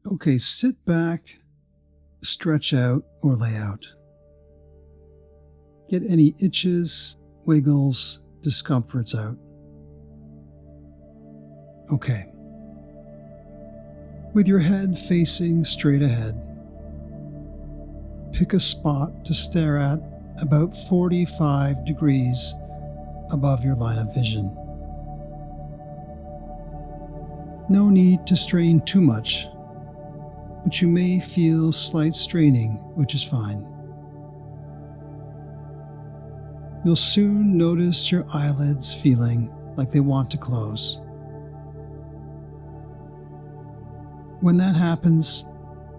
Okay, sit back, stretch out, or lay out. Get any itches, wiggles, discomforts out. Okay. With your head facing straight ahead, pick a spot to stare at about 45 degrees above your line of vision. No need to strain too much, but you may feel slight straining, which is fine. You'll soon notice your eyelids feeling like they want to close. When that happens,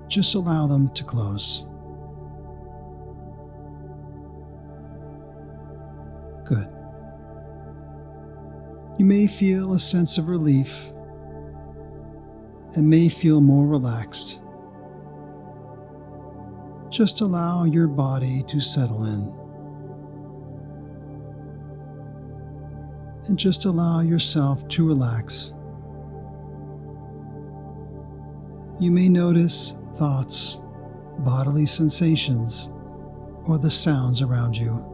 just allow them to close. Good. You may feel a sense of relief and may feel more relaxed. Just allow your body to settle in. And just allow yourself to relax. You may notice thoughts, bodily sensations, or the sounds around you.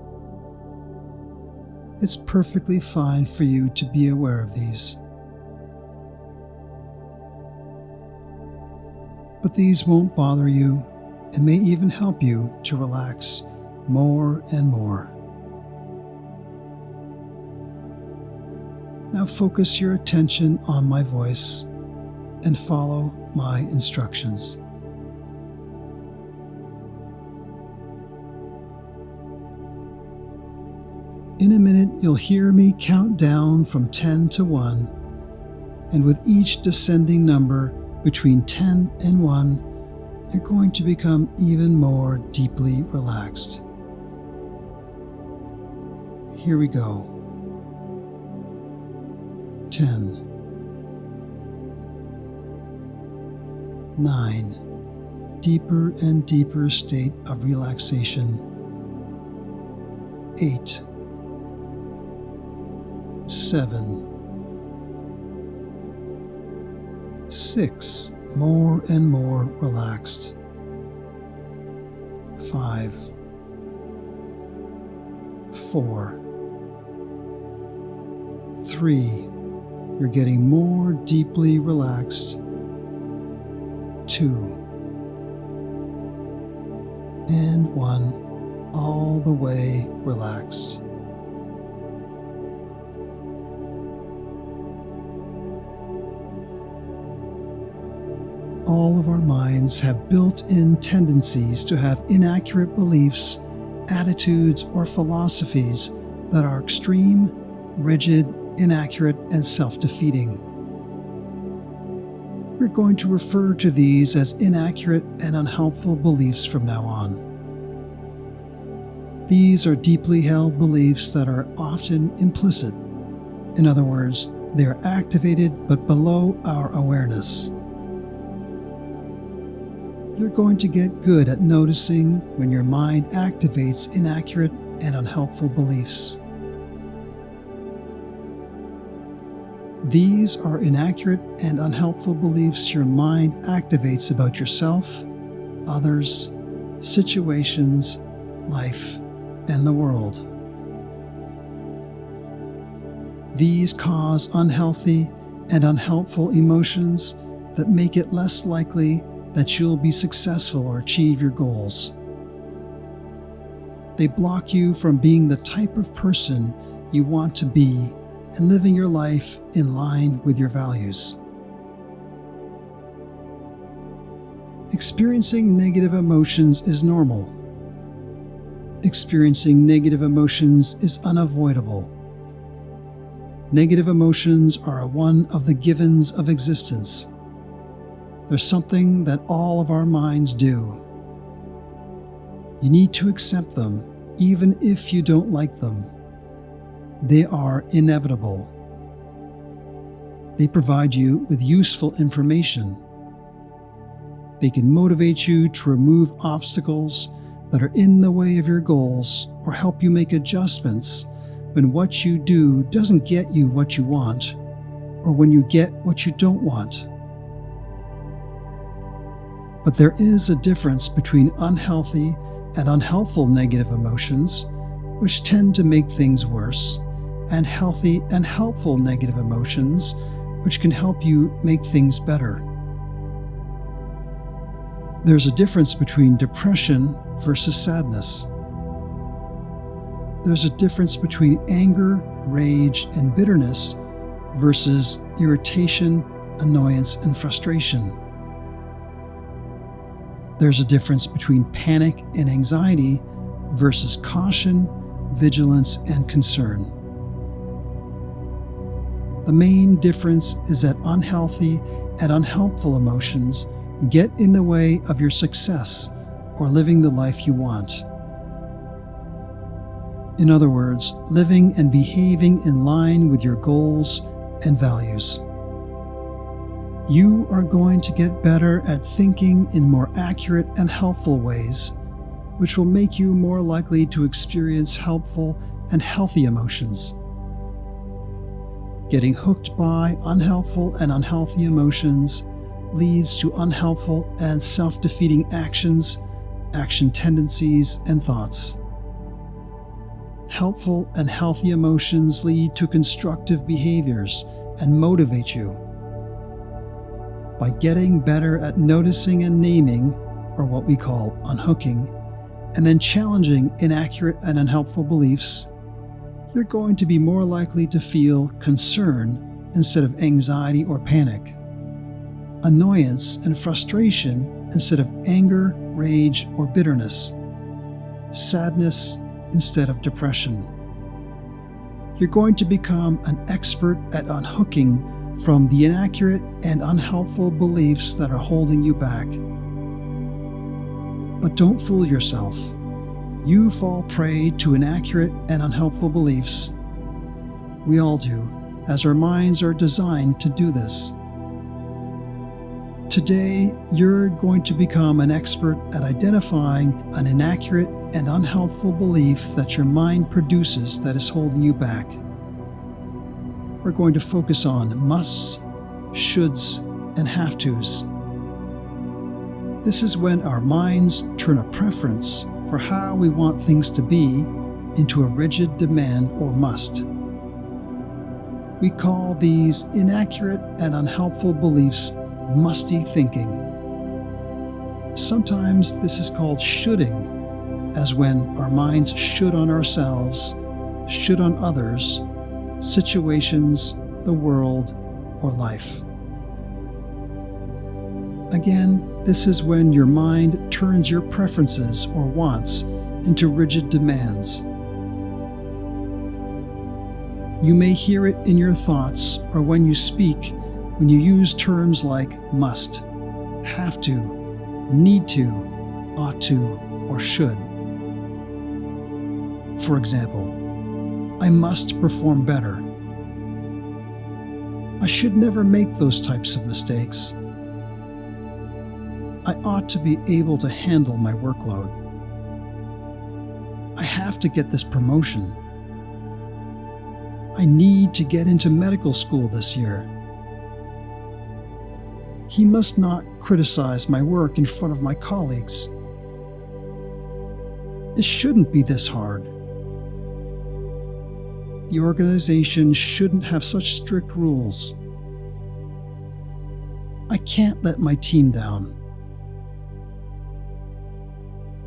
It's perfectly fine for you to be aware of these. But these won't bother you and may even help you to relax more and more. Now focus your attention on my voice and follow my instructions. In a minute, you'll hear me count down from 10 to 1, and with each descending number between 10 and 1, you're going to become even more deeply relaxed. Here we go. 10. 9. Deeper and deeper state of relaxation. 8. 7. 6. More and more relaxed. 5. 4. 3. You're getting more deeply relaxed. 2. And 1. All the way relaxed. All of our minds have built-in tendencies to have inaccurate beliefs, attitudes, or philosophies that are extreme, rigid, inaccurate, and self-defeating. We're going to refer to these as inaccurate and unhelpful beliefs from now on. These are deeply held beliefs that are often implicit. In other words, they are activated but below our awareness. You're going to get good at noticing when your mind activates inaccurate and unhelpful beliefs. These are inaccurate and unhelpful beliefs your mind activates about yourself, others, situations, life, and the world. These cause unhealthy and unhelpful emotions that make it less likely that you'll be successful or achieve your goals. They block you from being the type of person you want to be and living your life in line with your values. Experiencing negative emotions is normal. Experiencing negative emotions is unavoidable. Negative emotions are one of the givens of existence. They're something that all of our minds do. You need to accept them, even if you don't like them. They are inevitable. They provide you with useful information. They can motivate you to remove obstacles that are in the way of your goals or help you make adjustments when what you do doesn't get you what you want or when you get what you don't want. But there is a difference between unhealthy and unhelpful negative emotions, which tend to make things worse, and healthy and helpful negative emotions, which can help you make things better. There's a difference between depression versus sadness. There's a difference between anger, rage, and bitterness versus irritation, annoyance, and frustration. There's a difference between panic and anxiety versus caution, vigilance, and concern. The main difference is that unhealthy and unhelpful emotions get in the way of your success or living the life you want. In other words, living and behaving in line with your goals and values. You are going to get better at thinking in more accurate and helpful ways, which will make you more likely to experience helpful and healthy emotions. Getting hooked by unhelpful and unhealthy emotions leads to unhelpful and self-defeating actions, action tendencies, and thoughts. Helpful and healthy emotions lead to constructive behaviors and motivate you. By getting better at noticing and naming, or what we call unhooking, and then challenging inaccurate and unhelpful beliefs, you're going to be more likely to feel concern instead of anxiety or panic, annoyance and frustration instead of anger, rage, or bitterness, sadness instead of depression. You're going to become an expert at unhooking from the inaccurate and unhelpful beliefs that are holding you back. But don't fool yourself. You fall prey to inaccurate and unhelpful beliefs. We all do, as our minds are designed to do this. Today, you're going to become an expert at identifying an inaccurate and unhelpful belief that your mind produces that is holding you back. We're going to focus on musts, shoulds, and have-tos. This is when our minds turn a preference for how we want things to be into a rigid demand or must. We call these inaccurate and unhelpful beliefs musty thinking. Sometimes this is called shoulding, as when our minds should on ourselves, should on others, situations, the world, or life. Again, this is when your mind turns your preferences or wants into rigid demands. You may hear it in your thoughts or when you speak when you use terms like must, have to, need to, ought to, or should. For example, I must perform better. I should never make those types of mistakes. I ought to be able to handle my workload. I have to get this promotion. I need to get into medical school this year. He must not criticize my work in front of my colleagues. It shouldn't be this hard. The organization shouldn't have such strict rules. I can't let my team down.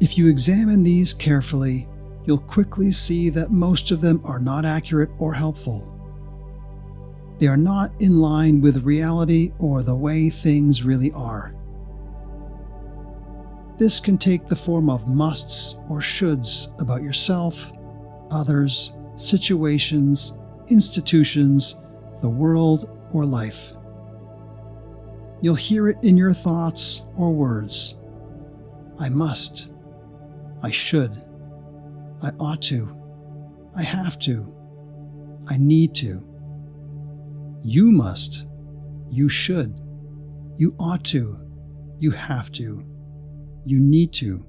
If you examine these carefully, you'll quickly see that most of them are not accurate or helpful. They are not in line with reality or the way things really are. This can take the form of musts or shoulds about yourself, others, situations, institutions, the world, or life. You'll hear it in your thoughts or words. I must. I should. I ought to. I have to. I need to. You must. You should. You ought to. You have to. You need to.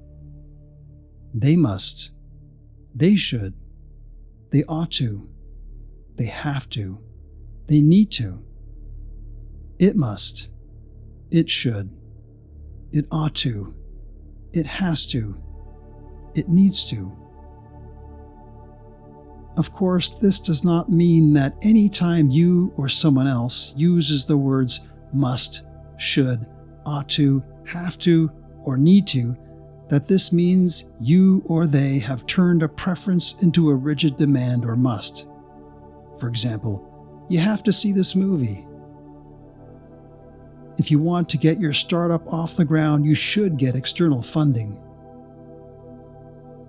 They must. They should. They ought to. They have to. They need to. It must. It should. it ought to, it has to, it needs to. Of course, this does not mean that any time you or someone else uses the words must, should, ought to, have to, or need to, that this means you or they have turned a preference into a rigid demand or must. For example, you have to see this movie. If you want to get your startup off the ground, you should get external funding.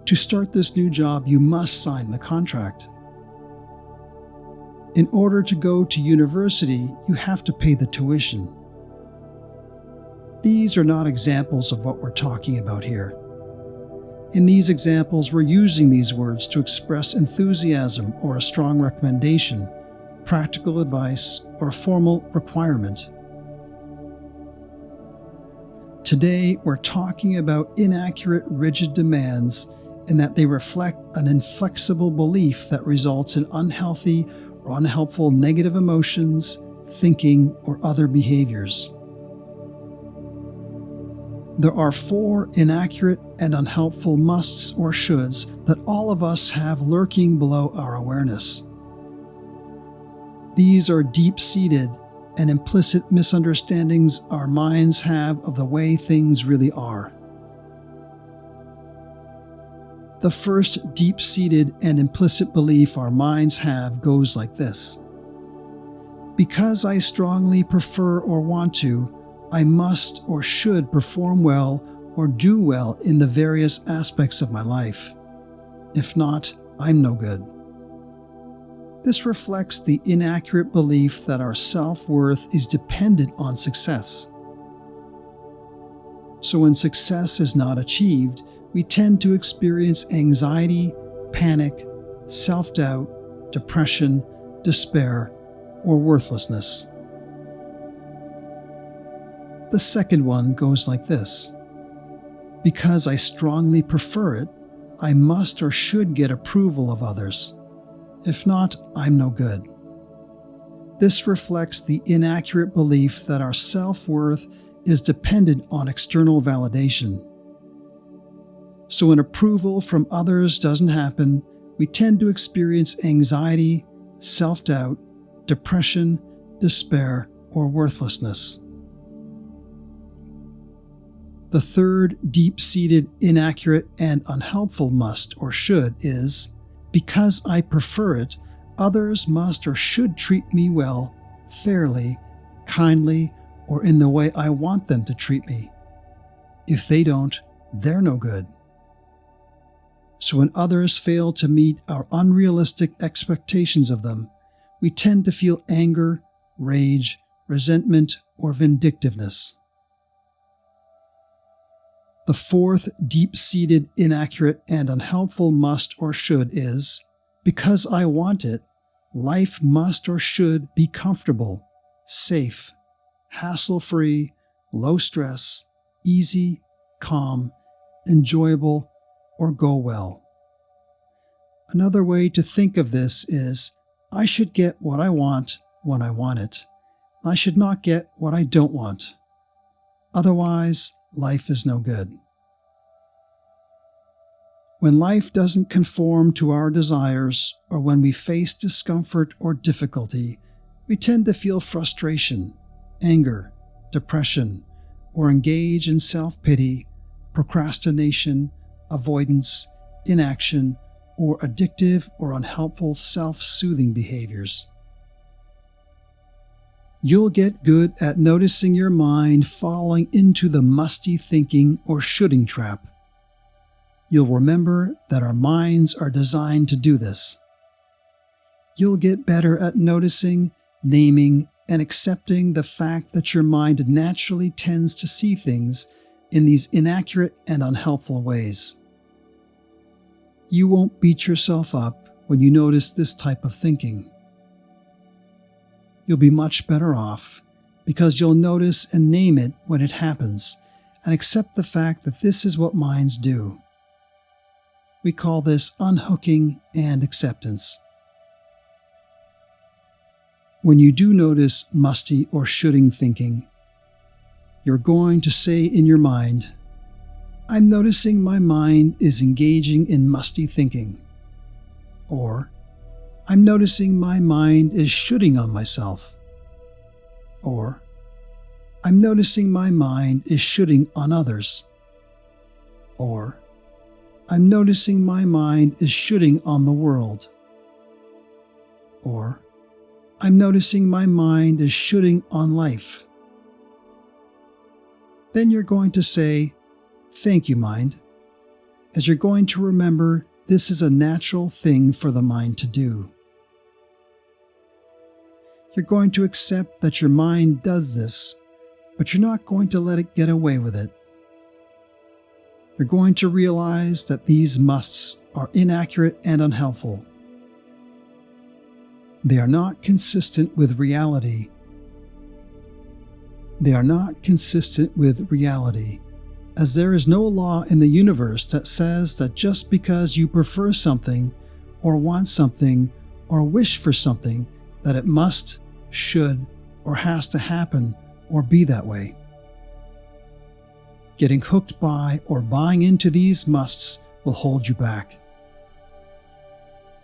To start this new job, you must sign the contract. In order to go to university, you have to pay the tuition. These are not examples of what we're talking about here. In these examples, we're using these words to express enthusiasm or a strong recommendation, practical advice, or a formal requirement. Today, we're talking about inaccurate, rigid demands in that they reflect an inflexible belief that results in unhealthy or unhelpful negative emotions, thinking, or other behaviors. There are 4 inaccurate and unhelpful musts or shoulds that all of us have lurking below our awareness. These are deep-seated and implicit misunderstandings our minds have of the way things really are. The first deep-seated and implicit belief our minds have goes like this: because I strongly prefer or want to, I must or should perform well or do well in the various aspects of my life. If not, I'm no good. This reflects the inaccurate belief that our self-worth is dependent on success. So when success is not achieved, we tend to experience anxiety, panic, self-doubt, depression, despair, or worthlessness. The second one goes like this: because I strongly prefer it, I must or should get approval of others. If not, I'm no good. This reflects the inaccurate belief that our self-worth is dependent on external validation. So when approval from others doesn't happen, we tend to experience anxiety, self-doubt, depression, despair, or worthlessness. The third deep-seated, inaccurate, and unhelpful must or should is, because I prefer it, others must or should treat me well, fairly, kindly, or in the way I want them to treat me. If they don't, they're no good. So when others fail to meet our unrealistic expectations of them, we tend to feel anger, rage, resentment, or vindictiveness. The fourth deep-seated, inaccurate, and unhelpful must or should is, because I want it, life must or should be comfortable, safe, hassle-free, low stress, easy, calm, enjoyable, or go well. Another way to think of this is, I should get what I want when I want it. I should not get what I don't want. Otherwise, life is no good. When life doesn't conform to our desires, or when we face discomfort or difficulty, we tend to feel frustration, anger, depression, or engage in self-pity, procrastination, avoidance, inaction, or addictive or unhelpful self-soothing behaviors. You'll get good at noticing your mind falling into the musty thinking or shoulding trap. You'll remember that our minds are designed to do this. You'll get better at noticing, naming, and accepting the fact that your mind naturally tends to see things in these inaccurate and unhelpful ways. You won't beat yourself up when you notice this type of thinking. You'll be much better off because you'll notice and name it when it happens and accept the fact that this is what minds do. We call this unhooking and acceptance. When you do notice musty or shoulding thinking, you're going to say in your mind, "I'm noticing my mind is engaging in musty thinking." Or, "I'm noticing my mind is shooting on myself." Or, "I'm noticing my mind is shooting on others." Or, "I'm noticing my mind is shooting on the world." Or, "I'm noticing my mind is shooting on life." Then you're going to say, "Thank you, mind," as you're going to remember this is a natural thing for the mind to do. You're going to accept that your mind does this, but you're not going to let it get away with it. You're going to realize that these musts are inaccurate and unhelpful. They are not consistent with reality. They are not consistent with reality, as there is no law in the universe that says that just because you prefer something, or want something, or wish for something, that it must, should, or has to happen or be that way. Getting hooked by or buying into these musts will hold you back.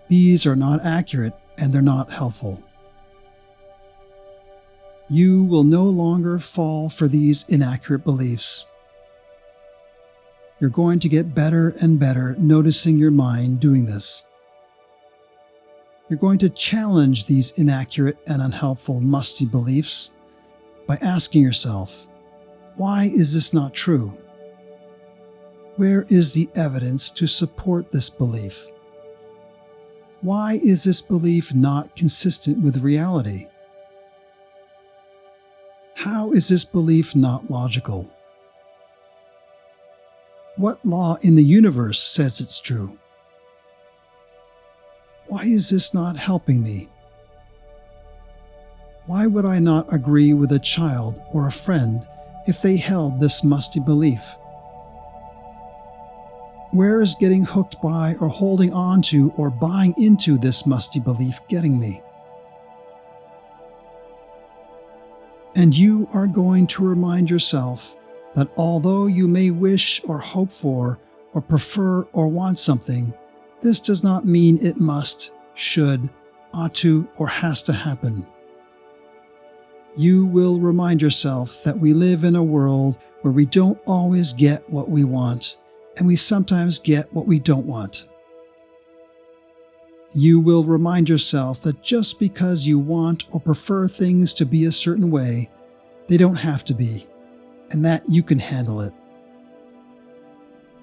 These are not accurate and they're not helpful. You will no longer fall for these inaccurate beliefs. You're going to get better and better noticing your mind doing this. You're going to challenge these inaccurate and unhelpful musty beliefs by asking yourself, why is this not true? Where is the evidence to support this belief? Why is this belief not consistent with reality? How is this belief not logical? What law in the universe says it's true? Why is this not helping me? Why would I not agree with a child or a friend if they held this musty belief? Where is getting hooked by or holding on to or buying into this musty belief getting me? And you are going to remind yourself that although you may wish or hope for or prefer or want something, this does not mean it must, should, ought to, or has to happen. You will remind yourself that we live in a world where we don't always get what we want, and we sometimes get what we don't want. You will remind yourself that just because you want or prefer things to be a certain way, they don't have to be, and that you can handle it.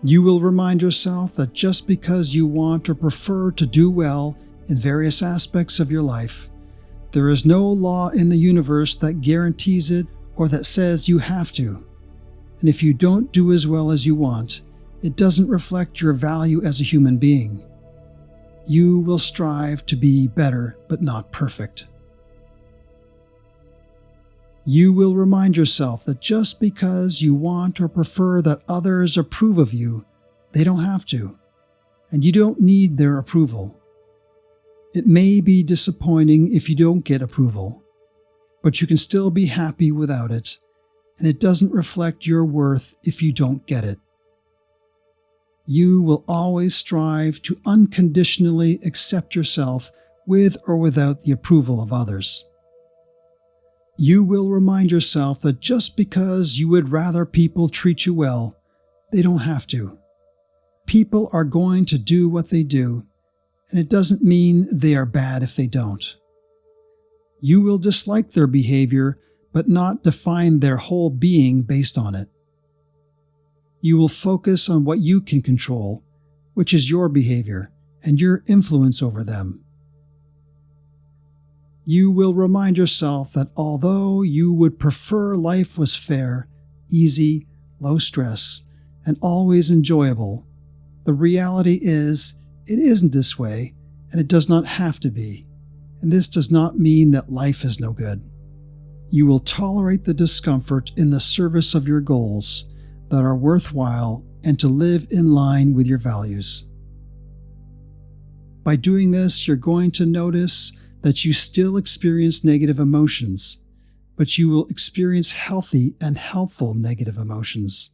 You will remind yourself that just because you want or prefer to do well in various aspects of your life, there is no law in the universe that guarantees it or that says you have to. And if you don't do as well as you want, it doesn't reflect your value as a human being. You will strive to be better, but not perfect. You will remind yourself that just because you want or prefer that others approve of you, they don't have to, and you don't need their approval. It may be disappointing if you don't get approval, but you can still be happy without it, and it doesn't reflect your worth if you don't get it. You will always strive to unconditionally accept yourself with or without the approval of others. You will remind yourself that just because you would rather people treat you well, they don't have to. People are going to do what they do, and it doesn't mean they are bad if they don't. You will dislike their behavior, but not define their whole being based on it. You will focus on what you can control, which is your behavior and your influence over them. You will remind yourself that although you would prefer life was fair, easy, low stress, and always enjoyable, the reality is it isn't this way, and it does not have to be. And this does not mean that life is no good. You will tolerate the discomfort in the service of your goals that are worthwhile and to live in line with your values. By doing this, you're going to notice that you still experience negative emotions, but you will experience healthy and helpful negative emotions.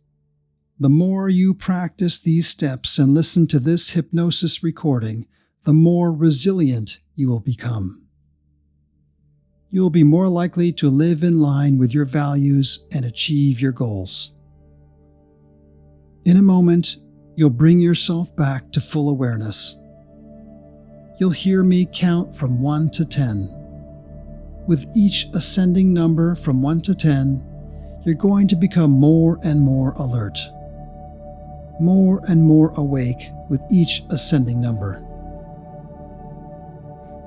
The more you practice these steps and listen to this hypnosis recording, the more resilient you will become. You will be more likely to live in line with your values and achieve your goals. In a moment, you'll bring yourself back to full awareness. You'll hear me count from 1 to 10. With each ascending number from 1 to 10, you're going to become more and more alert, more and more awake with each ascending number.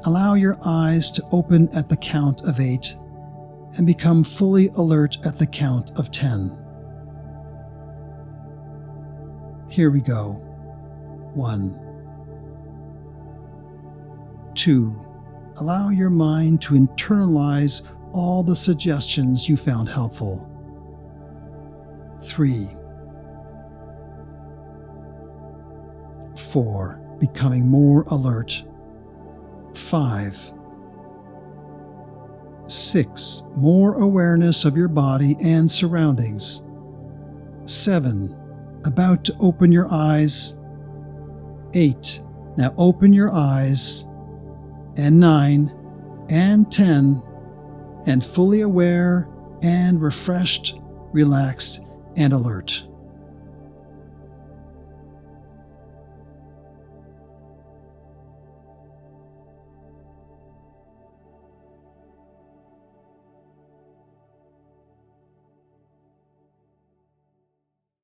Allow your eyes to open at the count of 8 and become fully alert at the count of 10. Here we go. 1. 2. Allow your mind to internalize all the suggestions you found helpful. 3. 4. Becoming more alert. 5. 6. More awareness of your body and surroundings. 7. About to open your eyes. 8. Now open your eyes. And 9. And 10. And fully aware and refreshed, relaxed, and alert.